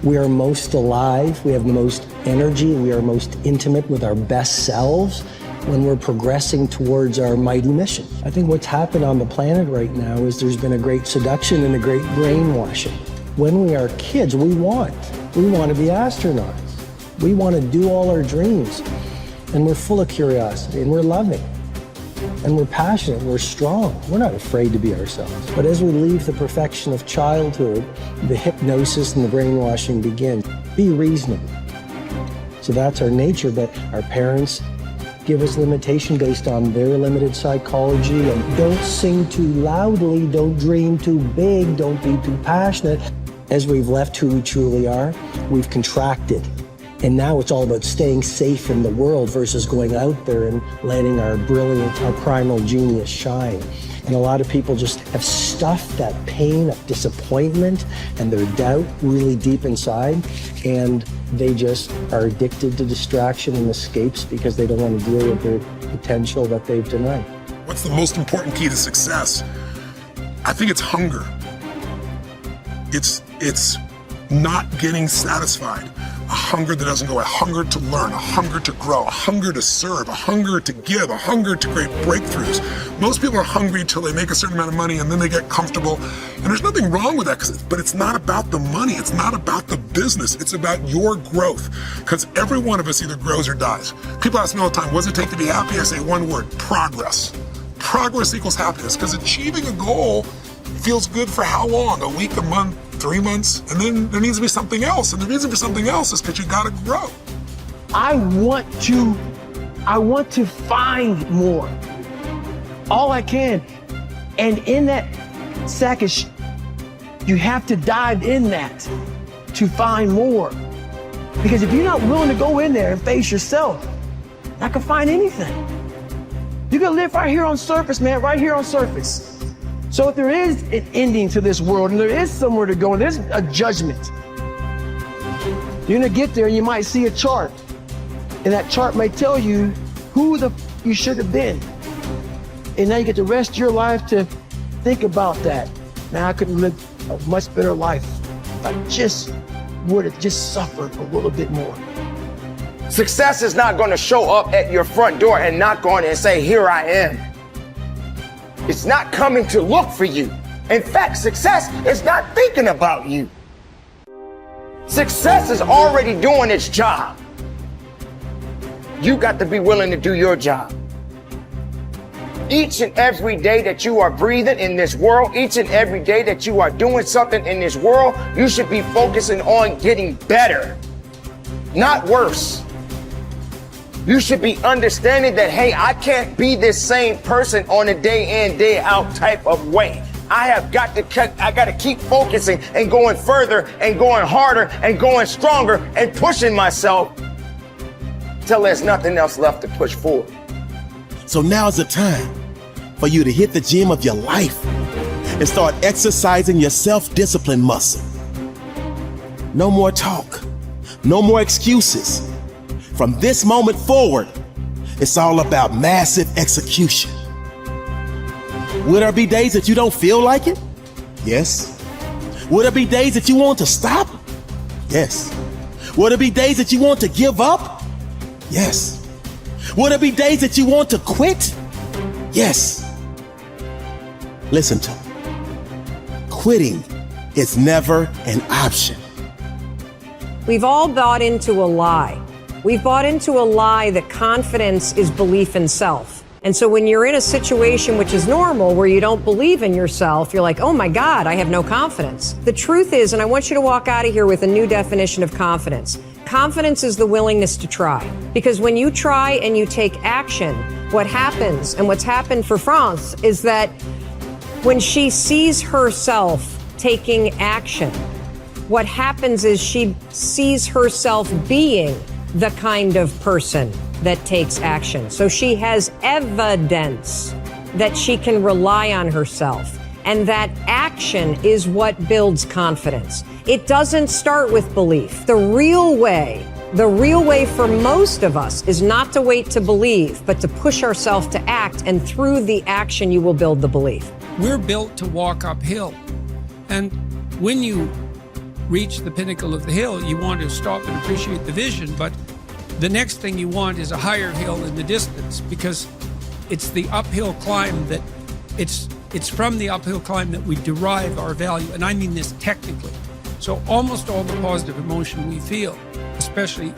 We are most alive, we have the most energy, we are most intimate with our best selves when we're progressing towards our mighty mission. I think what's happened on the planet right now is there's been a great seduction and a great brainwashing. When we are kids, we want to be astronauts. We want to do all our dreams. And we're full of curiosity, and we're loving. And we're passionate, we're strong. We're not afraid to be ourselves. But as we leave the perfection of childhood, the hypnosis and the brainwashing begin. Be reasonable. So that's our nature, but our parents give us limitation based on their limited psychology. And don't sing too loudly, don't dream too big, don't be too passionate. As we've left who we truly are, we've contracted. And now it's all about staying safe in the world versus going out there and letting our brilliant, our primal genius shine. And a lot of people just have stuffed that pain of disappointment and their doubt really deep inside, and they just are addicted to distraction and escapes because they don't want to deal with their potential that they've denied. What's the most important key to success? I think it's hunger. It's not getting satisfied. A hunger that doesn't go, a hunger to learn, a hunger to grow, a hunger to serve, a hunger to give, a hunger to create breakthroughs. Most people are hungry until they make a certain amount of money and then they get comfortable. And there's nothing wrong with that, but it's not about the money. It's not about the business. It's about your growth. Because every one of us either grows or dies. People ask me all the time, what does it take to be happy? I say one word, progress. Progress equals happiness, because achieving a goal feels good for how long? A week, a month, 3 months, and then there needs to be something else. And the reason for something else is because you gotta grow. I want to find more. All I can. And in that sack of you have to dive in that to find more. Because if you're not willing to go in there and face yourself, not gonna find anything. You're gonna live right here on surface, man, right here on surface. So if there is an ending to this world and there is somewhere to go and there's a judgment, you're gonna get there and you might see a chart. And that chart may tell you who you should have been. And now you get the rest of your life to think about that. Now I could live a much better life if I just would have just suffered a little bit more. Success is not gonna show up at your front door and knock on it and say, here I am. It's not coming to look for you. In fact, success is not thinking about you. Success is already doing its job. You got to be willing to do your job. Each and every day that you are breathing in this world, each and every day that you are doing something in this world, you should be focusing on getting better, not worse. You should be understanding that, hey, I can't be this same person on a day in, day out type of way. I got to keep focusing and going further and going harder and going stronger and pushing myself till there's nothing else left to push forward. So now's the time for you to hit the gym of your life and start exercising your self-discipline muscle. No more talk, no more excuses. From this moment forward, it's all about massive execution. Will there be days that you don't feel like it? Yes. Will there be days that you want to stop? Yes. Will there be days that you want to give up? Yes. Will there be days that you want to quit? Yes. Listen to me. Quitting is never an option. We've all bought into a lie. We've bought into a lie that confidence is belief in self. And so when you're in a situation which is normal, where you don't believe in yourself, you're like, oh my God, I have no confidence. The truth is, and I want you to walk out of here with a new definition of confidence. Confidence is the willingness to try. Because when you try and you take action, what happens, and what's happened for France, is that when she sees herself taking action, what happens is she sees herself being the kind of person that takes action. So she has evidence that she can rely on herself. And that action is what builds confidence. It doesn't start with belief. The real way for most of us is not to wait to believe, but to push ourselves to act. And through the action, you will build the belief. We're built to walk uphill. And when you reach the pinnacle of the hill, you want to stop and appreciate the vision, but the next thing you want is a higher hill in the distance, because it's the uphill climb that it's from the uphill climb that we derive our value, and I mean this technically. So almost all the positive emotion we feel, especially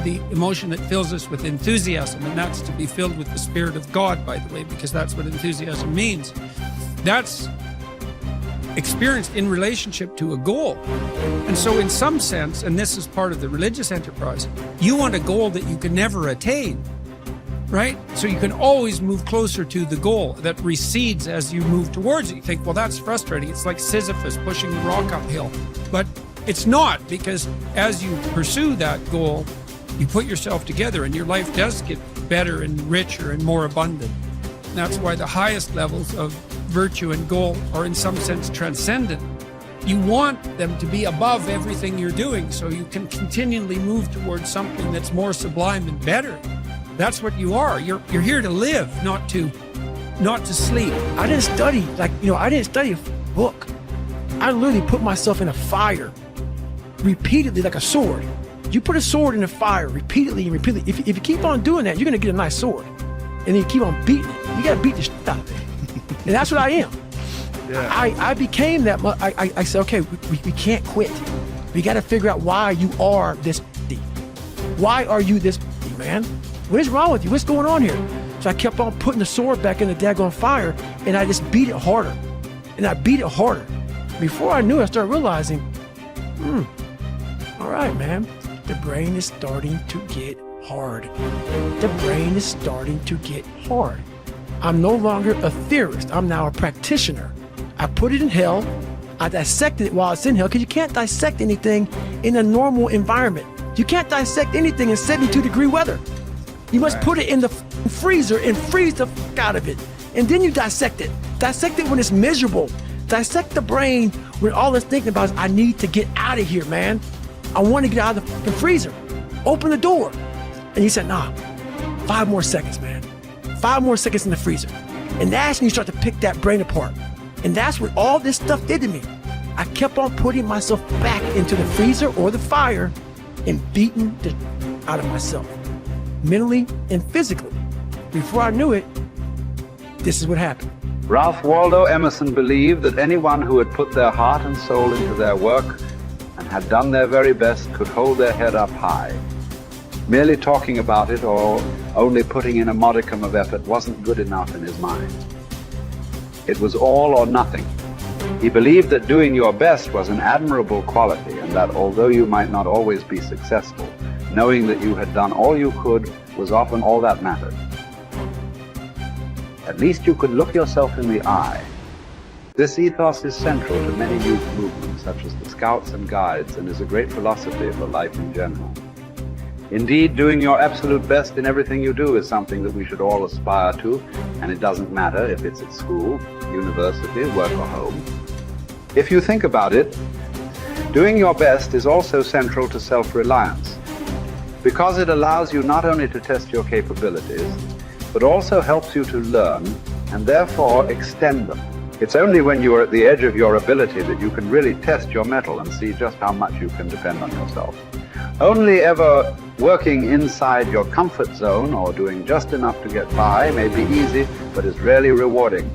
the emotion that fills us with enthusiasm, and that's to be filled with the Spirit of God, by the way, because that's what enthusiasm means. That's experienced in relationship to a goal. And so in some sense, and this is part of the religious enterprise, you want a goal that you can never attain, right? So you can always move closer to the goal that recedes as you move towards it. You think, well, that's frustrating. It's like Sisyphus pushing the rock uphill. But it's not, because as you pursue that goal, you put yourself together and your life does get better and richer and more abundant. And that's why the highest levels of virtue and goal are in some sense transcendent. You want them to be above everything you're doing so you can continually move towards something that's more sublime and better. That's what you are. You're here to live, not to sleep. I didn't study, I didn't study a book. I literally put myself in a fire repeatedly like a sword. You put a sword in the fire repeatedly and repeatedly. If you keep on doing that, you're going to get a nice sword. And then you keep on beating it. You got to beat the shit out of it. And that's what I am. Yeah. I became that. I said, okay, we can't quit. We got to figure out why you are this. Why are you this, man? What is wrong with you? What's going on here? So I kept on putting the sword back in the daggone fire, and I just beat it harder. And I beat it harder. Before I knew it, I started realizing, all right, man, the brain is starting to get hard. The brain is starting to get hard. I'm no longer a theorist. I'm now a practitioner. I put it in hell. I dissected it while it's in hell, because you can't dissect anything in a normal environment. You can't dissect anything in 72-degree weather. You must put it in the freezer and freeze the fuck out of it. And then you dissect it. Dissect it when it's miserable. Dissect the brain when all it's thinking about is, I need to get out of here, man. I want to get out of the fucking freezer. Open the door. And you said, nah, 5 more seconds, man. 5 more seconds in the freezer. And that's when you start to pick that brain apart. And that's what all this stuff did to me. I kept on putting myself back into the freezer or the fire and beating the out of myself, mentally and physically. Before I knew it, this is what happened. Ralph Waldo Emerson believed that anyone who had put their heart and soul into their work and had done their very best could hold their head up high. Merely talking about it or only putting in a modicum of effort wasn't good enough in his mind. It was all or nothing. He believed that doing your best was an admirable quality, and that although you might not always be successful, knowing that you had done all you could was often all that mattered. At least you could look yourself in the eye. This ethos is central to many youth movements, such as the Scouts and Guides, and is a great philosophy for life in general. Indeed, doing your absolute best in everything you do is something that we should all aspire to, and it doesn't matter if it's at school, university, work, or home. If you think about it, doing your best is also central to self-reliance, because it allows you not only to test your capabilities, but also helps you to learn and therefore extend them. It's only when you are at the edge of your ability that you can really test your mettle and see just how much you can depend on yourself. Only ever working inside your comfort zone or doing just enough to get by may be easy, but is rarely rewarding.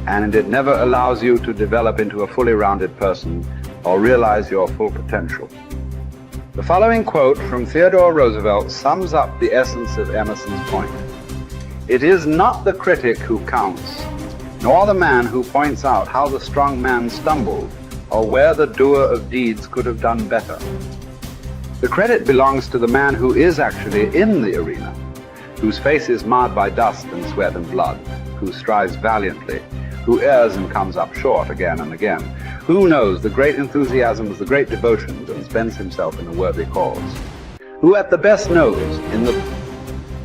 And it never allows you to develop into a fully rounded person or realize your full potential. The following quote from Theodore Roosevelt sums up the essence of Emerson's point. It is not the critic who counts, nor the man who points out how the strong man stumbled, or where the doer of deeds could have done better. The credit belongs to the man who is actually in the arena, whose face is marred by dust and sweat and blood, who strives valiantly, who errs and comes up short again and again, who knows the great enthusiasms, the great devotions, and spends himself in a worthy cause, who at the best knows in the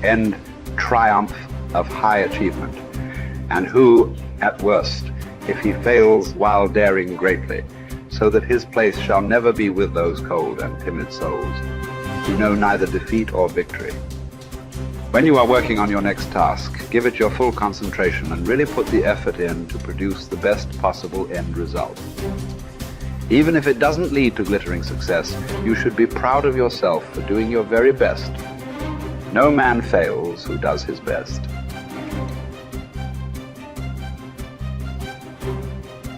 end triumph of high achievement, and who, at worst, if he fails while daring greatly, so that his place shall never be with those cold and timid souls who know neither defeat or victory. When you are working on your next task, give it your full concentration and really put the effort in to produce the best possible end result. Even if it doesn't lead to glittering success, you should be proud of yourself for doing your very best. No man fails who does his best.